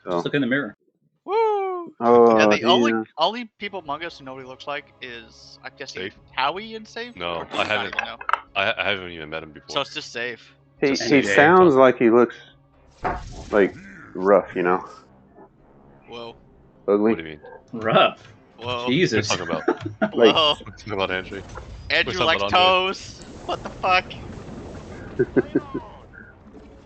So. Just look in the mirror. Woo! Oh, Yeah, the yeah. only people among us who know what he looks like is, I'm guessing, Safe? Howie and Safe? No, Or do I you not haven't. even know? I haven't even met him before. So it's just Safe. He Just say sounds talk. like he looks like rough, you know, Whoa. ugly. What do you mean? Rough. Whoa. Jesus. What are you talking about? Like, Whoa. What are you talking about Andrew? Andrew talking likes about Andre? toes. What the fuck?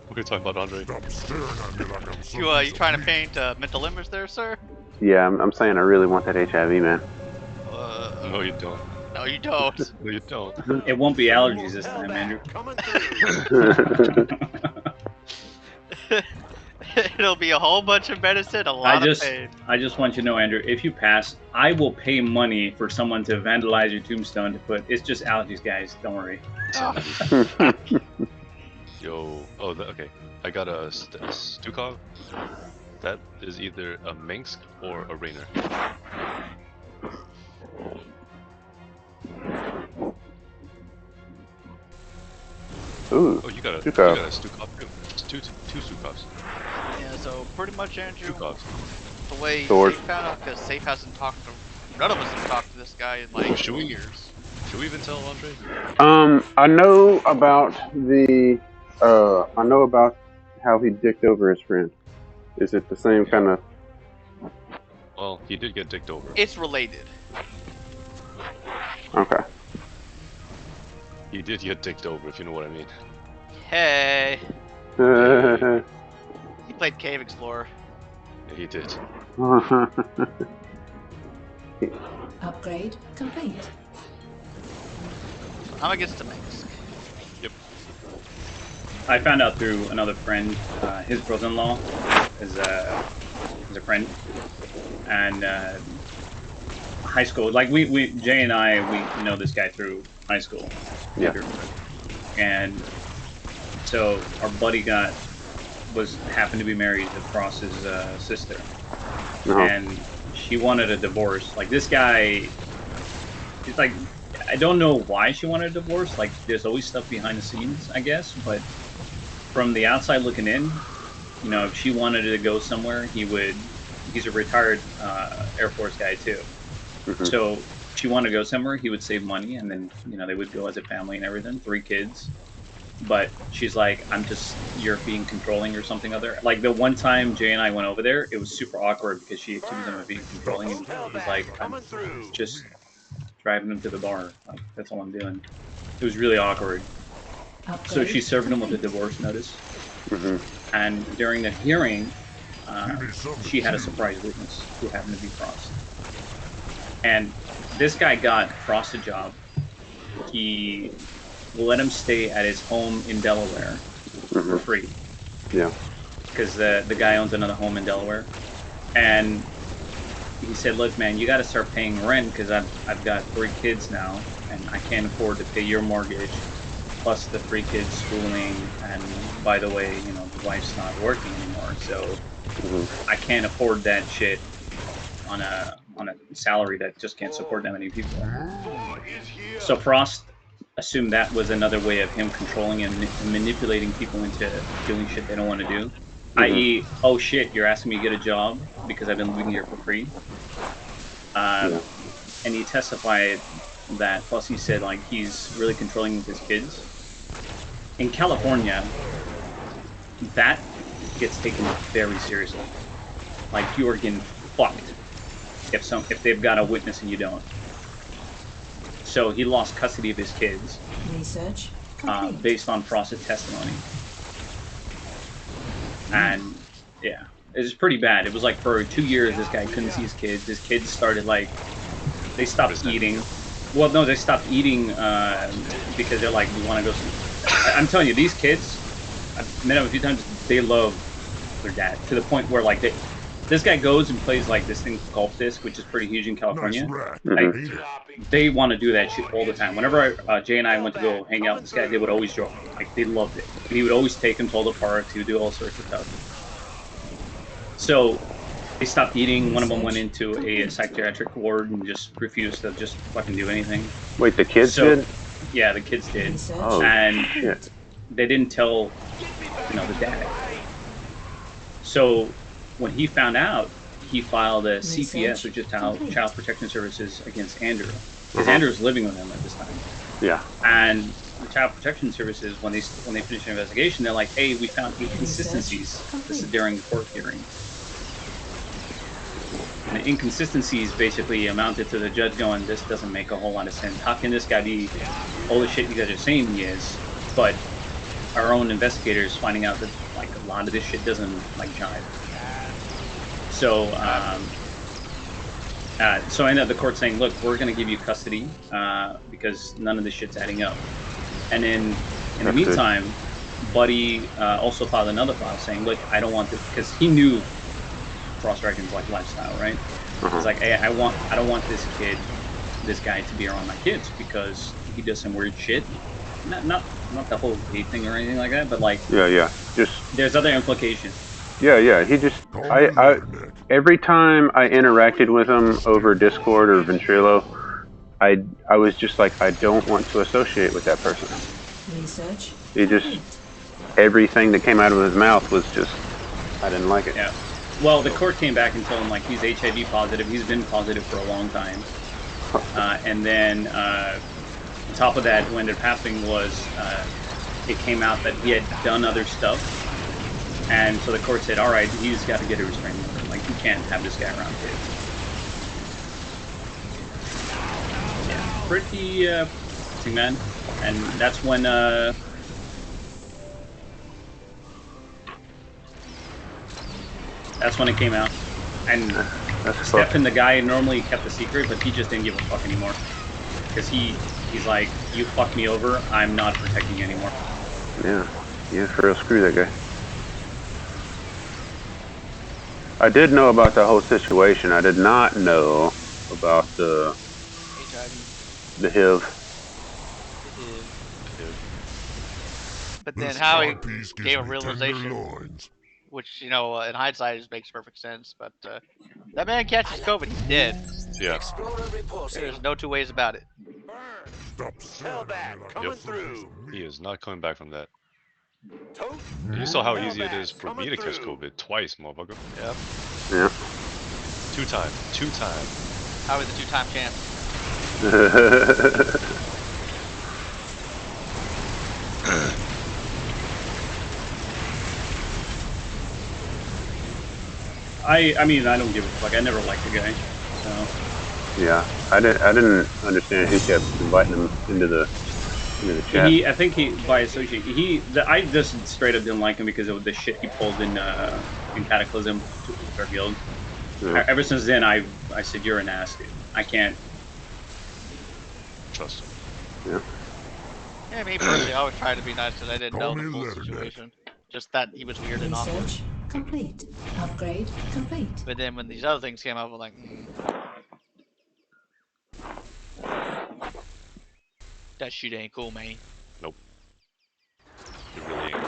What are you talking about, Andre? Stop staring at me like I'm You something. trying to paint a mental image there, sir? yeah, I'm saying I really want that HIV, man. No, you don't. No, you don't. No, you don't. It won't be allergies this time, Andrew. Coming through. It'll be a whole bunch of medicine, a lot of pain. I just want you to know, Andrew, if you pass, I will pay money for someone to vandalize your tombstone to put, it's just allergies, guys. Don't worry. Yo. Oh, okay. I got a Stukov. That is either a Minsk or a Rainer. Ooh, Oh, you got a Stukov. Stukov too. It's two Stukovs. Yeah, so pretty much, Andrew, Stukovs. the way Sword. Safe found out, because Safe hasn't talked to, none of us have talked to this guy in like Should we- years. Should we even tell Andre? I know about I know about how he dicked over his friend. Is it the same kind of? Well, he did get dicked over. It's related. Okay. He did get dicked over, if you know what I mean. Hey, he played Cave Explorer. Yeah, he did. Upgrade complete. I'm against the Minsk. Yep. I found out through another friend, his brother-in-law is a friend, and high school. Like Jay and I, we know this guy through high school. Yeah. And so our buddy happened to be married to Frost's sister, and she wanted a divorce. Like this guy, it's like, I don't know why she wanted a divorce. Like there's always stuff behind the scenes, I guess. But from the outside looking in, you know, if she wanted to go somewhere, he would. He's a retired Air Force guy too. Mhm. So she wanted to go somewhere, he would save money, and then they would go as a family and everything. 3 kids. But she's like, you're being controlling or something other. Like the one time Jay and I went over there, it was super awkward because she accused him of being controlling, and he was like, I'm just driving him to the bar. Like that's all I'm doing. It was really awkward. So she served him with a divorce notice, and during the hearing, she had a surprise witness who happened to be Frost. And this guy got Frost a job. He let him stay at his home in Delaware for free. Yeah. Because the guy owns another home in Delaware. And he said, look, man, you got to start paying rent because I've got 3 kids now, and I can't afford to pay your mortgage, plus the 3 kids schooling. And by the way, the wife's not working anymore, so I can't afford that shit on a salary that just can't support that many people. So Frost assumed that was another way of him controlling and manipulating people into doing shit they don't want to do. I.e., oh shit, you're asking me to get a job because I've been living here for free. And he testified that, plus he said like he's really controlling his kids. In California, that gets taken very seriously. Like you are getting fucked if they've got a witness and you don't. So he lost custody of his kids. Research based on Frost's testimony. And yeah, it was pretty bad. It was like for 2 years this guy couldn't see his kids. His kids started like, they stopped eating. Well, no, they stopped eating because they're like, we want to go. I'm telling you, these kids, I've met them a few times. They love their dad to the point where like this guy goes and plays like this thing Golf Disc, which is pretty huge in California. Like, they want to do that shit all the time. Whenever Jay and I went to go hang out with this guy, they would always joke. Like, they loved it. And he would always take them to all the parks. He would do all sorts of stuff. So they stopped eating. One of them went into a psychiatric ward and just refused to just fucking do anything. Wait, the kids did? Yeah, the kids did. Oh, and shit. they didn't tell, the dad. So when he found out, he filed a CPS, Research which is complete. Child Protection Services, against Andrew, because Uh-huh. Andrew was living with him at this time. Yeah. And the Child Protection Services, when they finish the investigation, they're like, "Hey, we found inconsistencies." This is during the court hearing. And the inconsistencies basically amounted to the judge going, "This doesn't make a whole lot of sense. How can this guy be all the shit you guys are saying he is, but our own investigators finding out that like a lot of this shit doesn't like jive?" So, so I ended up the court saying, "Look, we're going to give you custody because none of this shit's adding up." And then in the That's good. meantime, Buddy also filed another file saying, "Look, I don't want this," because he knew Frost Dragon's like lifestyle, right? Uh-huh. It's like, "Hey, I don't want this guy to be around my kids because he does some weird shit." Not the whole hate thing or anything like that, but like Yeah. Just there's other implications. yeah. He just I every time I interacted with him over Discord or Ventrilo, I was just like, I don't want to associate with that person. Research He just complete. everything that came out of his mouth was just, I didn't like it. Yeah. Well, the court came back and told him like he's HIV positive. He's been positive for a long time. And then on top of that, what ended up happening was it came out that he had done other stuff. And so the court said, all right, he's got to get a restraining order. Like, you can't have this guy around kids. Yeah, pretty interesting, man. And that's when it came out. And That's Stefan, the guy, normally kept a secret, but he just didn't give a fuck anymore. Because he's like, you fucked me over, I'm not protecting you anymore. Yeah, for real, screw that guy. I did know about the whole situation. I did not know about the HIV. HIV. But then how he Peace gives gave a me realization, tenderloins. which in hindsight just makes perfect sense. But that man catches COVID, he's dead. Yeah. There's no two ways about it. Stop sounding like Yep. through. He is not coming back from that. You saw how easy it is for me to catch COVID twice, motherfucker. Yep. Yeah. Two time. How is the two-time champ? I mean, I don't give a fuck. I never liked the guy. So. Yeah, I didn't understand who kept inviting him into the chat. I think he, by association, I just straight up didn't like him because of the shit he pulled in Cataclysm revealed. Yeah. Ever since then, I said, you're an ass, dude. I can't. Trust him. Yeah. Yeah, me personally, I always tried to be nice because I didn't know Call the me full Leonard. situation. Just that he was weird and awkward. Research complete. Upgrade complete. But then when these other things came up, I'm like, that shit ain't cool, man. Nope. It really ain't.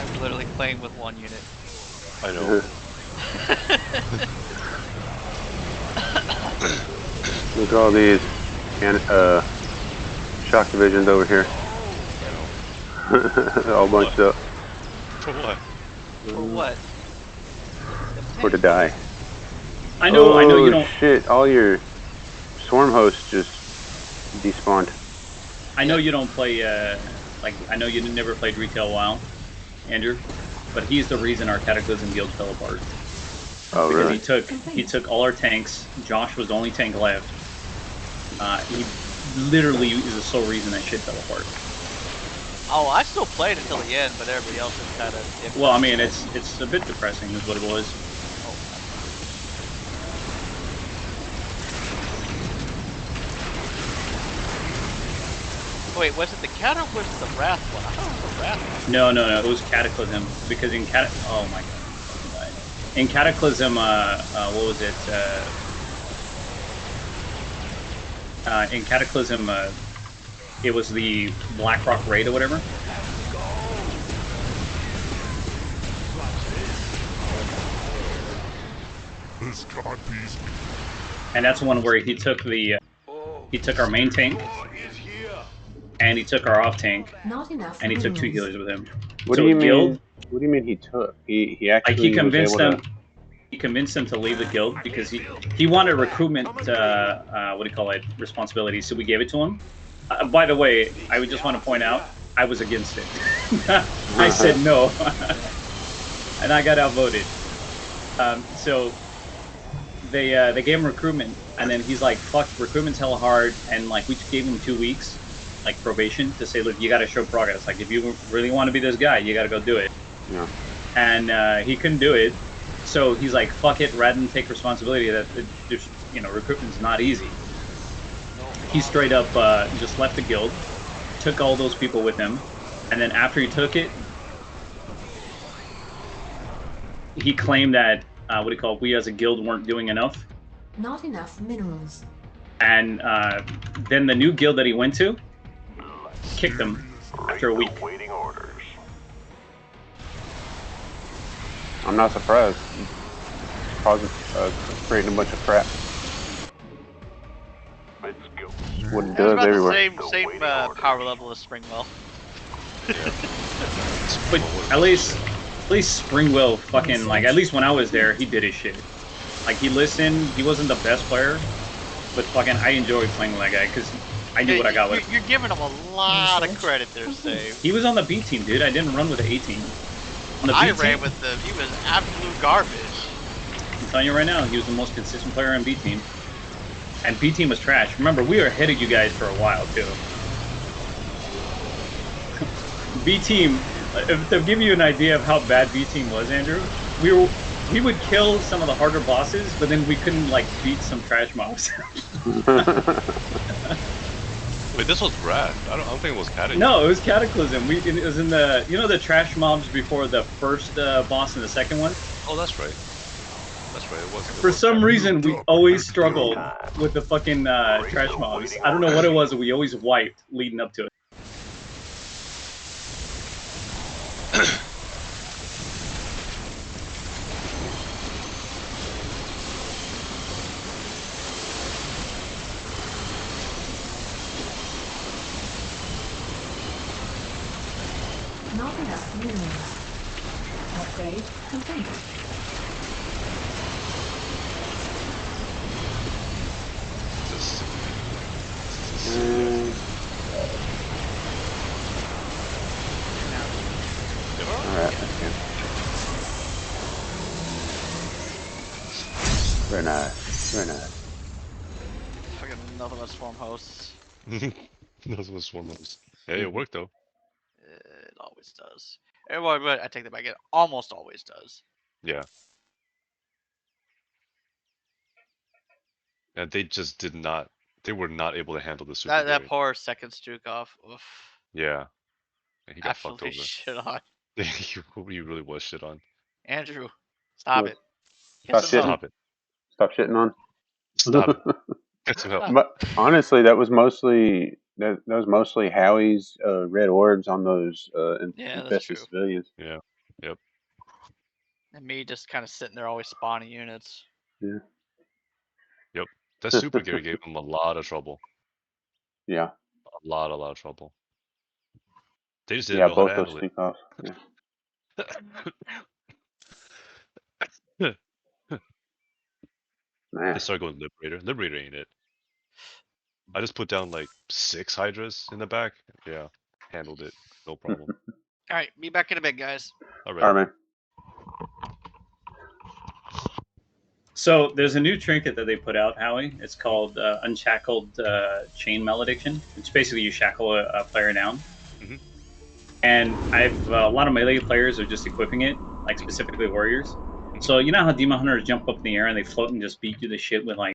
I'm literally playing with one unit. I know. Look at all these shock divisions over here. All bunched up For what? For what? for to die. I know you don't. Shit! All your swarm hosts just despawned. I know you don't play. Like, I know you never played Retail WoW, Andrew, but he's the reason our Cataclysm guild fell apart. Oh, Because really? he took all our tanks. Josh was the only tank left. He literally is the sole reason that shit fell apart. Oh, I still played until the end, but everybody else is kind of. Well, I mean, it's a bit depressing, is what it was. Wait, was it the cat or was it the wrath one? I thought it was the wrath one. No, it was Cataclysm because in oh my god, in Cataclysm, what was it? In Cataclysm, it was the Blackrock raid or whatever. And that's one where he took our main tank, and he took our off tank, Not enough. and he took 2 minerals. healers with him. What So do you guild, mean? What do you mean he took? He like actually he convinced was able them. He convinced them to leave the guild because he wanted recruitment. What do you call it? Responsibility. So we gave it to him. By the way, I would just want to point out I was against it. I said no, and I got outvoted. So they gave him recruitment, and then he's like, "Fuck, recruitment's hella hard," and like we gave him 2 weeks, like probation, to say, "Look, you got to show progress. Like if you really want to be this guy, you got to go do it." Yeah. And he couldn't do it, so he's like, "Fuck it," rather than take responsibility that recruitment's not easy. He straight up just left the guild, took all those people with him, and then after he took it, he claimed that we as a guild weren't doing enough. Not enough minerals. And then the new guild that he went to kicked him after a week. I'm not surprised. Creating a bunch of crap. What it It's does about everywhere. the same power level as Springwell. But at least Springwell fucking, like, at least when I was there, he did his shit. Like, he listened. He wasn't the best player, but fucking I enjoyed playing with that guy because I knew what I got with him. You're giving him a lot of credit there, Save. He was on the B team, dude. I didn't run with the A team. On the B I team, ran with the. He was absolute garbage. I'm telling you right now, he was the most consistent player on B team. And B team was trash. Remember, we were ahead of you guys for a while too. B team, to give you an idea of how bad B team was, Andrew, we would kill some of the harder bosses, but then we couldn't like beat some trash mobs. Wait, this was Brad. I don't think it was Cataclysm. No, it was Cataclysm. It was in the, you know, the trash mobs before the first boss and the second one. Oh, that's right. That's right. It was. For some reason, we always struggled with the fucking trash mobs. I don't know what it was that we always wiped leading up to it. Not enough minerals. Upgrade complete. Alright, that's good. Very nice. Very nice. Fucking nothing but swarm hosts. Those was one of those. Hey, it worked though. It always does. But I take that back. It almost always does. Yeah. And they just did not. They were not able to handle the super. That poor second Stukov. Oof. Yeah. And he got Absolutely fucked over. shit on. he really was shit on. Andrew, stop What? it. Stop Get some shitting. help. Stop it. Stop shitting on. Stop it. Get some help. But honestly, that was mostly Howie's red orbs on those Yeah, that's infested true. civilians. Yeah. Yep. And me just kind of sitting there always spawning units. Yeah. Yep. That super gear gave him a lot of trouble. Yeah. A lot of trouble. They just didn't Yeah, know how both to those handle it. sneak offs. Yeah. Man. They started going Liberator. Liberator ain't it. I just put down like 6 Hydras in the back. Yeah. Handled it. No problem. Alright, be back in a bit, guys. Alright. Alright, man. So there's a new trinket that they put out, Howie. It's called Unshackled Chain Malediction. It's basically you shackle a player down. Mhm. And I've a lot of melee players are just equipping it, like specifically warriors. So you know how demon hunters jump up in the air and they float and just beat you to shit with like